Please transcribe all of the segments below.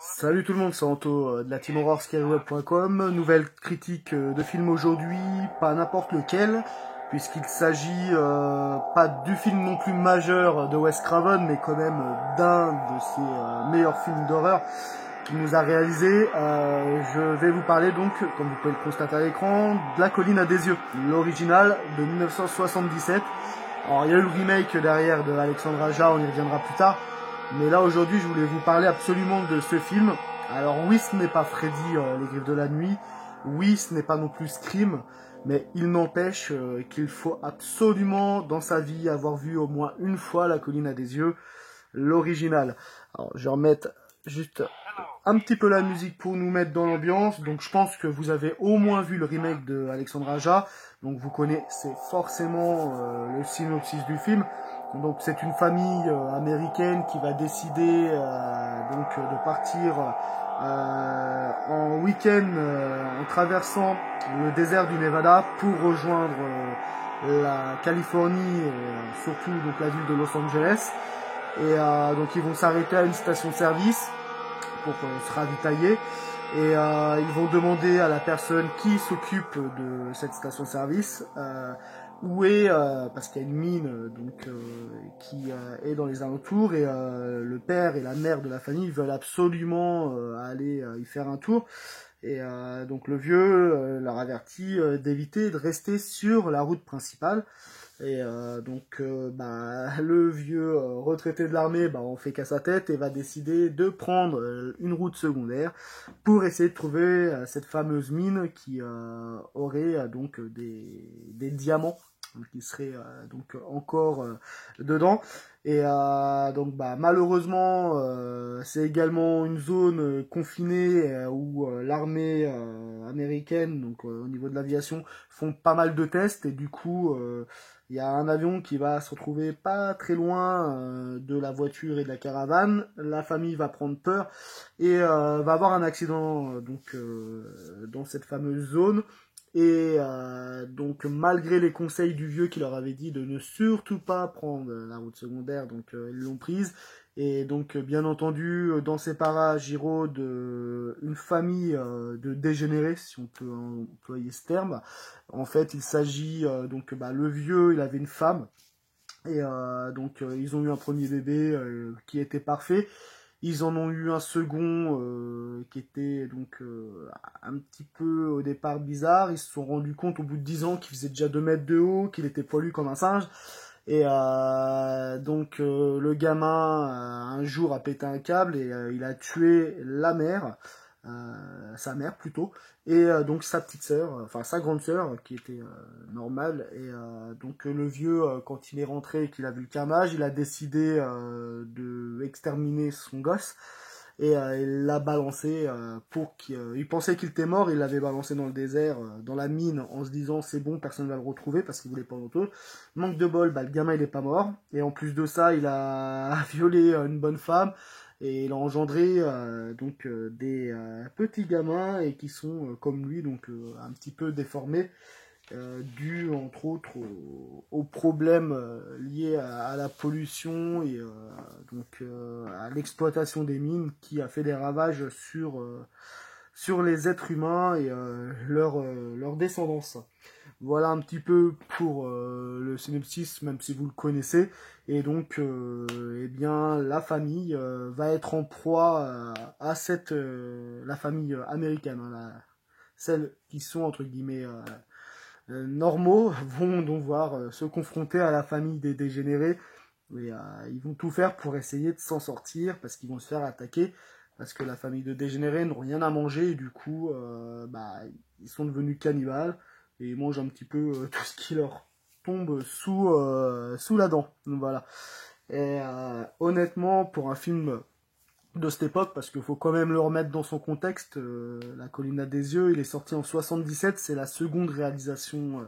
Salut tout le monde, c'est Anto de la team horrorscareweb.com. Nouvelle critique de film aujourd'hui, pas n'importe lequel, puisqu'il s'agit pas du film non plus majeur de Wes Craven, mais quand même d'un de ses meilleurs films d'horreur qu'il nous a réalisé. Je vais vous parler donc, comme vous pouvez le constater à l'écran, de La colline à des yeux, l'original de 1977. Alors il y a eu le remake derrière de Alexandre Aja, on y reviendra plus tard. Mais là aujourd'hui je voulais vous parler absolument de ce film. Alors oui, ce n'est pas Freddy les griffes de la nuit, oui ce n'est pas non plus Scream, mais il n'empêche qu'il faut absolument dans sa vie avoir vu au moins une fois La colline à des yeux, l'original. Alors je vais remettre juste un petit peu la musique pour nous mettre dans l'ambiance. Donc je pense que vous avez au moins vu le remake de Alexandre Aja, donc vous connaissez forcément le synopsis du film. Donc c'est une famille américaine qui va décider de partir en week-end en traversant le désert du Nevada pour rejoindre la Californie, surtout donc la ville de Los Angeles. Et donc ils vont s'arrêter à une station-service pour se ravitailler. Et ils vont demander à la personne qui s'occupe de cette station-service où est, parce qu'il y a une mine qui est dans les alentours, et le père et la mère de la famille veulent absolument aller y faire un tour. Et donc le vieux leur avertit d'éviter de rester sur la route principale. Et le vieux retraité de l'armée on fait qu'à sa tête et va décider de prendre une route secondaire pour essayer de trouver cette fameuse mine qui aurait des diamants qui seraient encore dedans. Et malheureusement c'est également une zone confinée où l'armée américaine, au niveau de l'aviation, font pas mal de tests, et du coup il y a un avion qui va se retrouver pas très loin de la voiture et de la caravane. La famille va prendre peur et va avoir un accident dans cette fameuse zone. Et malgré les conseils du vieux qui leur avait dit de ne surtout pas prendre la route secondaire, ils l'ont prise. Et donc bien entendu dans ces parages il rôde une famille de dégénérés, si on peut employer ce terme. En fait il s'agit le vieux, il avait une femme, et ils ont eu un premier bébé qui était parfait. Ils en ont eu un second qui était un petit peu au départ bizarre. Ils se sont rendus compte au bout de 10 ans qu'il faisait déjà 2 mètres de haut, qu'il était poilu comme un singe. Et le gamin un jour a pété un câble et il a tué la mère, sa mère plutôt, et sa petite sœur, enfin sa grande sœur qui était normale. Et le vieux, quand il est rentré et qu'il a vu le carnage, il a décidé de exterminer son gosse. Et il l'a balancé pour qu'il pensait qu'il était mort, il l'avait balancé dans le désert, dans la mine, en se disant c'est bon, personne ne va le retrouver parce qu'il voulait pas l'entendre. Manque de bol, le gamin il est pas mort, et en plus de ça il a violé une bonne femme, et il a engendré des petits gamins, et qui sont comme lui, un petit peu déformés, dû entre autres aux problèmes liés à la pollution et à l'exploitation des mines, qui a fait des ravages sur les êtres humains et leur descendance. Voilà un petit peu pour le synopsis, même si vous le connaissez. Et donc la famille va être en proie à la famille américaine, celles qui sont entre guillemets normaux vont devoir se confronter à la famille des dégénérés. Et ils vont tout faire pour essayer de s'en sortir, parce qu'ils vont se faire attaquer, parce que la famille de dégénérés n'ont rien à manger, et du coup ils sont devenus cannibales et ils mangent un petit peu tout ce qui leur tombe sous la dent. Donc, voilà. Et honnêtement, pour un film de cette époque, parce qu'il faut quand même le remettre dans son contexte, La colline à des yeux, il est sorti en 77, c'est la seconde réalisation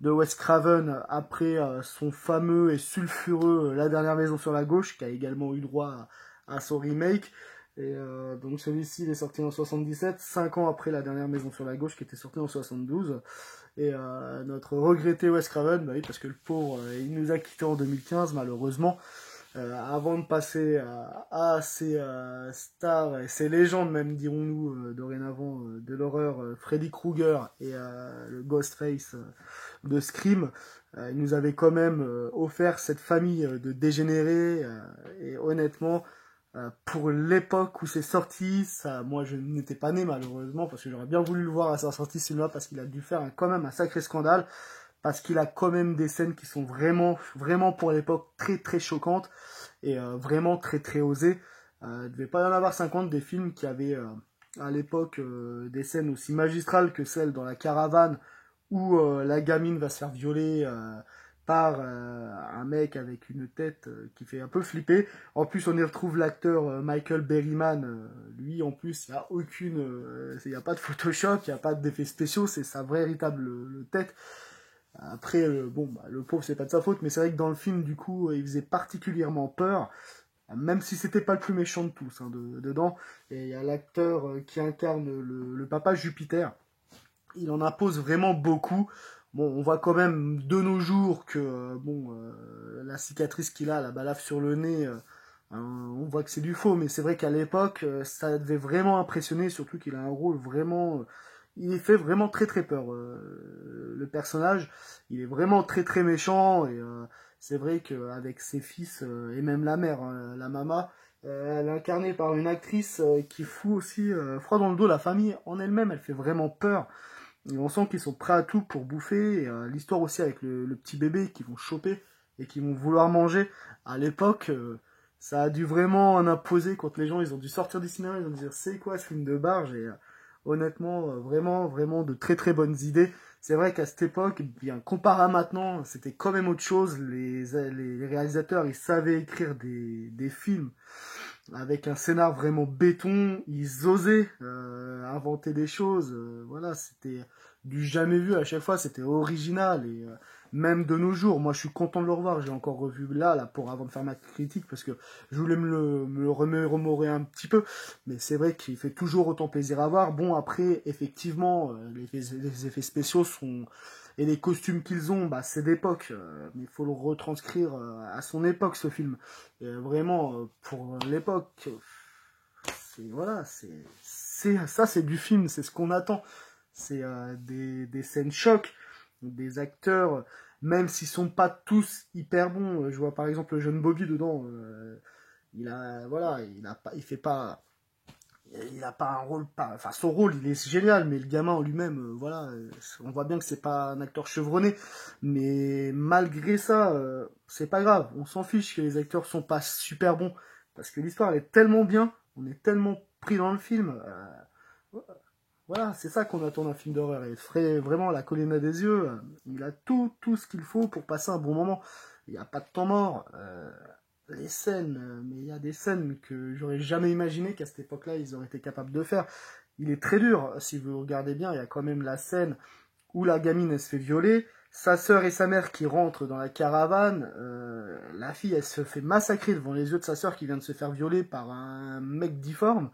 de Wes Craven après son fameux et sulfureux La dernière maison sur la gauche, qui a également eu droit à son remake. Et donc celui-ci il est sorti en 77, 5 ans après La dernière maison sur la gauche, qui était sorti en 72. Et notre regretté Wes Craven, oui, parce que le pauvre il nous a quittés en 2015 malheureusement. Avant de passer à ces stars et ces légendes, même dirons-nous dorénavant, de l'horreur, Freddy Krueger et le Ghostface de Scream, il nous avait quand même offert cette famille de dégénérés, et honnêtement, pour l'époque où c'est sorti, ça, moi je n'étais pas né malheureusement, parce que j'aurais bien voulu le voir à sa sortie ce film-là, parce qu'il a dû faire quand même un sacré scandale, parce qu'il a quand même des scènes qui sont vraiment, vraiment pour l'époque très très choquantes, et vraiment très très osées. Il ne devait pas y en avoir 50 des films qui avaient à l'époque des scènes aussi magistrales que celle dans la caravane, où la gamine va se faire violer par un mec avec une tête qui fait un peu flipper. En plus, on y retrouve l'acteur Michael Berryman. Lui, en plus, il n'y a il y a pas de Photoshop, il n'y a pas d'effets spéciaux, c'est sa véritable tête. Après, bon, bah, le pauvre, c'est pas de sa faute, mais c'est vrai que dans le film, du coup, il faisait particulièrement peur, même si c'était pas le plus méchant de tous, hein, dedans. Et il y a l'acteur qui incarne le papa Jupiter. Il en impose vraiment beaucoup. Bon, on voit quand même de nos jours que la cicatrice qu'il a, la balafre sur le nez, on voit que c'est du faux, mais c'est vrai qu'à l'époque, ça devait vraiment impressionner, surtout qu'il a un rôle vraiment, il fait vraiment très très peur. Le personnage, il est vraiment très très méchant, et c'est vrai qu'avec ses fils et même la mère, hein, la mama, elle est incarnée par une actrice qui fout aussi froid dans le dos. La famille en elle-même, elle fait vraiment peur. Et on sent qu'ils sont prêts à tout pour bouffer. Et, l'histoire aussi avec le petit bébé qu'ils vont choper et qui vont vouloir manger. À l'époque, ça a dû vraiment en imposer quand les gens ils ont dû sortir du cinéma. Ils ont dû dire c'est quoi ce film de barge. Et honnêtement, vraiment, vraiment de très très bonnes idées. C'est vrai qu'à cette époque, bien comparé à maintenant, c'était quand même autre chose. Les réalisateurs, ils savaient écrire des films avec un scénar vraiment béton, ils osaient inventer des choses, voilà, c'était du jamais vu à chaque fois, c'était original, et même de nos jours, moi je suis content de le revoir, j'ai encore revu là pour avant de faire ma critique, parce que je voulais me le remémorer un petit peu, mais c'est vrai qu'il fait toujours autant plaisir à voir. Bon, après, effectivement, les effets spéciaux sont et les costumes qu'ils ont, bah, c'est d'époque, mais il faut le retranscrire à son époque, ce film. Et vraiment, pour l'époque, voilà, ça, c'est du film, c'est ce qu'on attend. C'est des scènes chocs, des acteurs, même s'ils sont pas tous hyper bons. Je vois par exemple le jeune Bobby dedans, voilà, il fait pas, il a pas un rôle, enfin son rôle il est génial, mais le gamin en lui-même, voilà, on voit bien que c'est pas un acteur chevronné, mais malgré ça, c'est pas grave, on s'en fiche que les acteurs sont pas super bons, parce que l'histoire elle est tellement bien, on est tellement pris dans le film, voilà, c'est ça qu'on attend d'un film d'horreur, et vraiment la colline des yeux, il a tout ce qu'il faut pour passer un bon moment, il n'y a pas de temps mort, les scènes, mais il y a des scènes que j'aurais jamais imaginé qu'à cette époque-là, ils auraient été capables de faire. Il est très dur, si vous regardez bien, il y a quand même la scène où la gamine, elle se fait violer, sa sœur et sa mère qui rentrent dans la caravane, la fille, elle se fait massacrer devant les yeux de sa sœur qui vient de se faire violer par un mec difforme,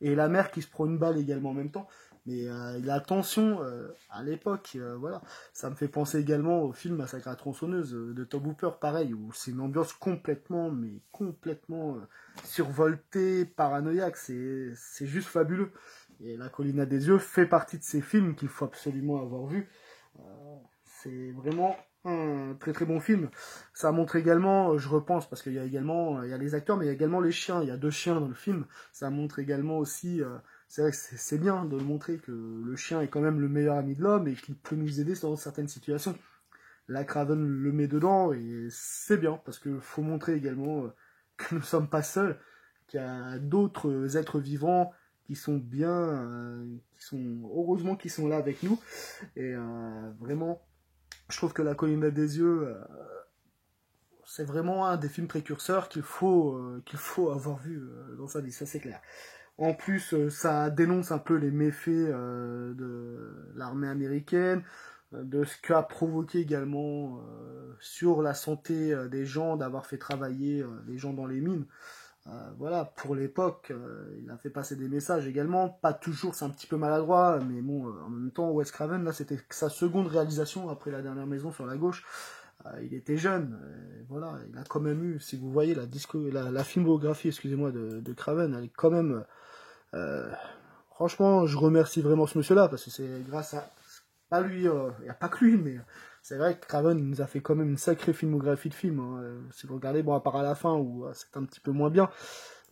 et la mère qui se prend une balle également en même temps. Mais la tension à l'époque, voilà, ça me fait penser également au film Massacre à la tronçonneuse de Tom Hooper, pareil, où c'est une ambiance complètement, mais complètement survoltée, paranoïaque, c'est juste fabuleux. Et La Colline à des yeux fait partie de ces films qu'il faut absolument avoir vu. Euh, c'est vraiment un très très bon film. Ça montre également, je repense, parce qu'il y a également, il y a les acteurs, mais il y a également les chiens. Il y a 2 chiens dans le film. Ça montre également aussi, c'est vrai que c'est bien de le montrer que le chien est quand même le meilleur ami de l'homme et qu'il peut nous aider dans certaines situations. La Craven le met dedans et c'est bien parce qu'il faut montrer également que nous ne sommes pas seuls, qu'il y a d'autres êtres vivants qui sont bien, heureusement qu'ils sont là avec nous. Et vraiment, je trouve que La Colline des yeux, c'est vraiment un des films précurseurs qu'il faut avoir vu dans sa vie, ça c'est clair. En plus, ça dénonce un peu les méfaits de l'armée américaine, de ce qu'a provoqué également sur la santé des gens, d'avoir fait travailler les gens dans les mines. Voilà, pour l'époque, il a fait passer des messages également, pas toujours, c'est un petit peu maladroit, mais bon, en même temps, Wes Craven, là, c'était sa seconde réalisation après La Dernière Maison sur la gauche. il était jeune, voilà, il a quand même eu, si vous voyez la filmographie, excusez-moi, de Craven, elle est quand même, franchement, je remercie vraiment ce monsieur-là, parce que c'est grâce à, pas lui, il n'y a pas que lui, mais c'est vrai que Craven nous a fait quand même une sacrée filmographie de films, hein. Si vous regardez, bon, à part à la fin, où c'est un petit peu moins bien,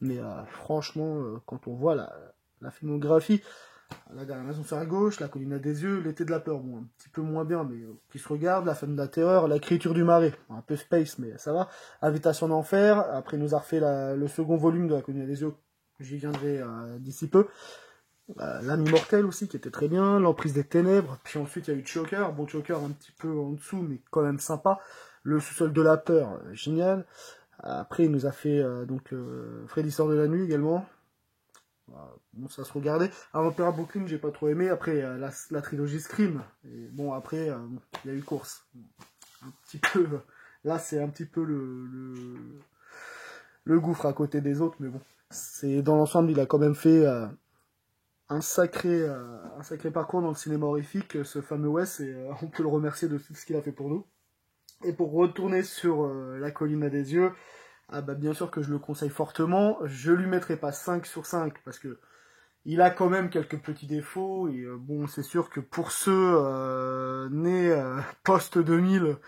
mais franchement, quand on voit la filmographie, La dernière maison sur la gauche, La colline à des yeux, L'été de la peur, bon, un petit peu moins bien, mais qui se regarde, La femme de la terreur, L'écriture du marais, un peu space, mais ça va, Invitation d'enfer, après il nous a refait le second volume de La colline à des yeux, j'y viendrai d'ici peu, L'âme immortelle aussi, qui était très bien, L'emprise des ténèbres, puis ensuite il y a eu Choker, bon Choker un petit peu en dessous, mais quand même sympa, Le sous-sol de la peur, génial, après il nous a fait donc Freddy sort de la nuit également. Bon, ça se regardait. Un Vampire à Brooklyn, j'ai pas trop aimé. Après, la trilogie Scream. Et bon, après, il y a eu Course. Un petit peu. Là, c'est un petit peu le gouffre à côté des autres, mais bon. C'est dans l'ensemble, il a quand même fait un sacré parcours dans le cinéma horrifique, ce fameux Wes, et on peut le remercier de tout ce qu'il a fait pour nous. Et pour retourner sur La colline à des yeux, ah bah bien sûr que je le conseille fortement. Je lui mettrai pas 5 sur 5 parce que il a quand même quelques petits défauts. Et bon, c'est sûr que pour ceux nés post 2000,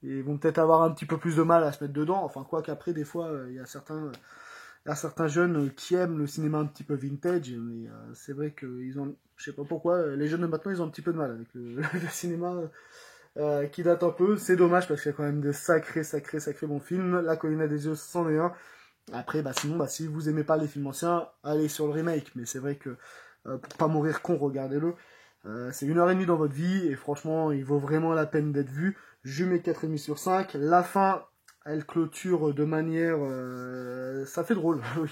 ils vont peut-être avoir un petit peu plus de mal à se mettre dedans. Enfin, quoi qu'après, des fois, il y a certains jeunes qui aiment le cinéma un petit peu vintage. Mais c'est vrai qu'ils ont, je sais pas pourquoi, les jeunes de maintenant, ils ont un petit peu de mal avec le cinéma. Qui date un peu, c'est dommage parce qu'il y a quand même de sacrés bons films. La colline à des yeux, c'en est un. Après, sinon, si vous aimez pas les films anciens, allez sur le remake. Mais c'est vrai que pour pas mourir con, regardez-le. C'est 1h30 dans votre vie et franchement, il vaut vraiment la peine d'être vu. Je mets 4,5 sur 5. La fin, elle clôture de manière, ça fait drôle. Oui.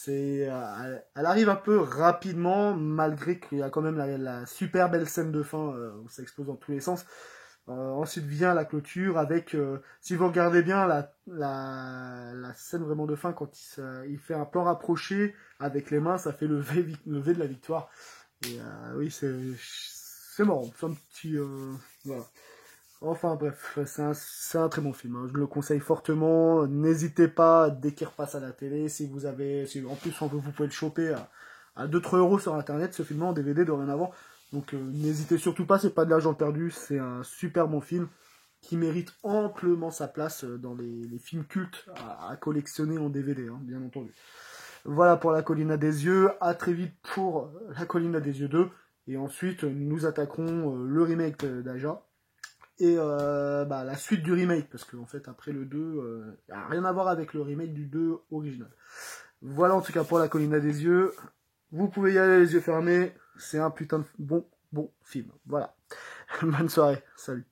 Elle arrive un peu rapidement, malgré qu'il y a quand même la super belle scène de fin où ça explose dans tous les sens. Ensuite vient la clôture avec, si vous regardez bien la scène vraiment de fin, quand il fait un plan rapproché avec les mains, ça fait le V de la victoire. Et oui, c'est marrant, c'est un petit... voilà. Enfin bref, c'est un très bon film, hein. Je le conseille fortement. N'hésitez pas, dès qu'il repasse à la télé, en plus vous pouvez le choper à 2-3 euros sur internet, ce film en DVD dorénavant. Donc n'hésitez surtout pas, c'est pas de l'argent perdu, c'est un super bon film qui mérite amplement sa place dans les films cultes à collectionner en DVD, hein, bien entendu. Voilà pour La colline à des yeux, à très vite pour La colline à des yeux 2, et ensuite nous attaquerons le remake d'Aja, et la suite du remake, parce qu'en fait après le 2, n'a rien à voir avec le remake du 2 original. Voilà en tout cas pour La colline à des yeux, vous pouvez y aller les yeux fermés, c'est un putain de bon film. Voilà. Bonne soirée. Salut.